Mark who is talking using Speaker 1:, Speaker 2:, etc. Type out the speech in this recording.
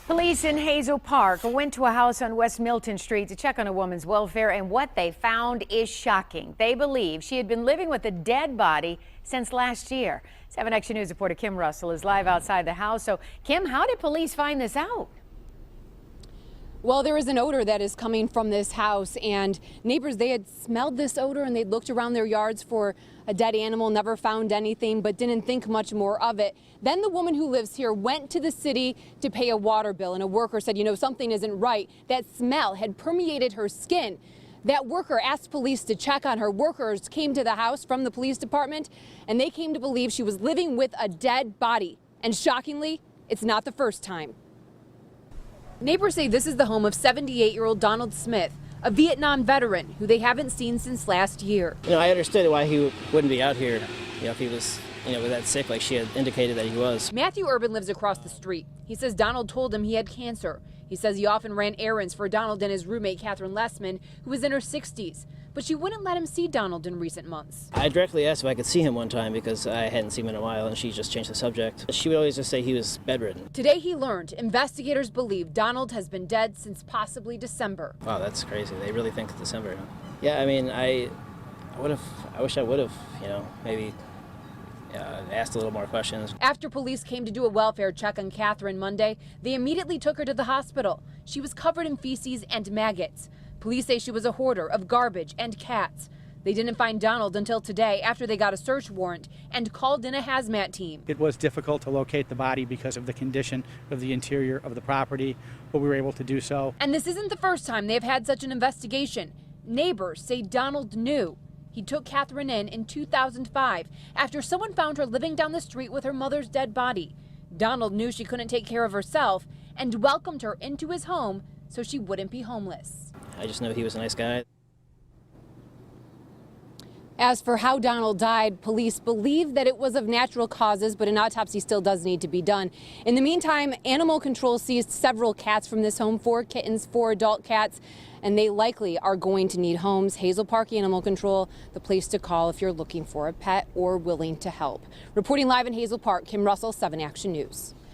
Speaker 1: Police in Hazel Park went to a house on West Milton Street to check on a woman's welfare, and what they found is shocking. They believe she had been living with a dead body since last year. 7 Action News reporter Kim Russell is live outside the house. So, Kim, how did police find this out?
Speaker 2: Well, there is an odor that is coming from this house, and neighbors, they had smelled this odor and they looked around their yards for a dead animal, never found anything, but didn't think much more of it. Then the woman who lives here went to the city to pay a water bill, and a worker said, you know, something isn't right. That smell had permeated her skin. That worker asked police to check on her. Workers came to the house from the police department, and they came to believe she was living with a dead body. And shockingly, it's not the first time. Neighbors say this is the home of 78-year-old Donald Smith, a Vietnam veteran who they haven't seen since last year.
Speaker 3: You know, I understood why he wouldn't be out here, if he was, that sick like she had indicated that he was.
Speaker 2: Matthew Urban lives across the street. He says Donald told him he had cancer. He says he often ran errands for Donald and his roommate, Catherine Lessman, who was in her 60s. But she wouldn't let him see Donald in recent months.
Speaker 3: I directly asked if I could see him one time because I hadn't seen him in a while, and she just changed the subject. She would always just say he was bedridden.
Speaker 2: Today he learned investigators believe Donald has been dead since possibly December.
Speaker 3: Wow, that's crazy. They really think it's December. Huh? Yeah, I mean, I wish I would have, maybe asked a little more questions.
Speaker 2: After police came to do a welfare check on Catherine Monday, they immediately took her to the hospital. She was covered in feces and maggots. Police say she was a hoarder of garbage and cats. They didn't find Donald until today after they got a search warrant and called in a hazmat team.
Speaker 4: It was difficult to locate the body because of the condition of the interior of the property, but we were able to do so.
Speaker 2: And this isn't the first time they've had such an investigation. Neighbors say Donald knew. He took Catherine in 2005 after someone found her living down the street with her mother's dead body. Donald knew she couldn't take care of herself and welcomed her into his home so she wouldn't be homeless.
Speaker 3: I just know he was a nice guy.
Speaker 2: As for how Donald died, police believe that it was of natural causes, but an autopsy still does need to be done. In the meantime, animal control seized several cats from this home, 4 kittens, 4 adult cats, and they likely are going to need homes. Hazel Park Animal Control, the place to call if you're looking for a pet or willing to help. Reporting live in Hazel Park, Kim Russell, 7 Action News.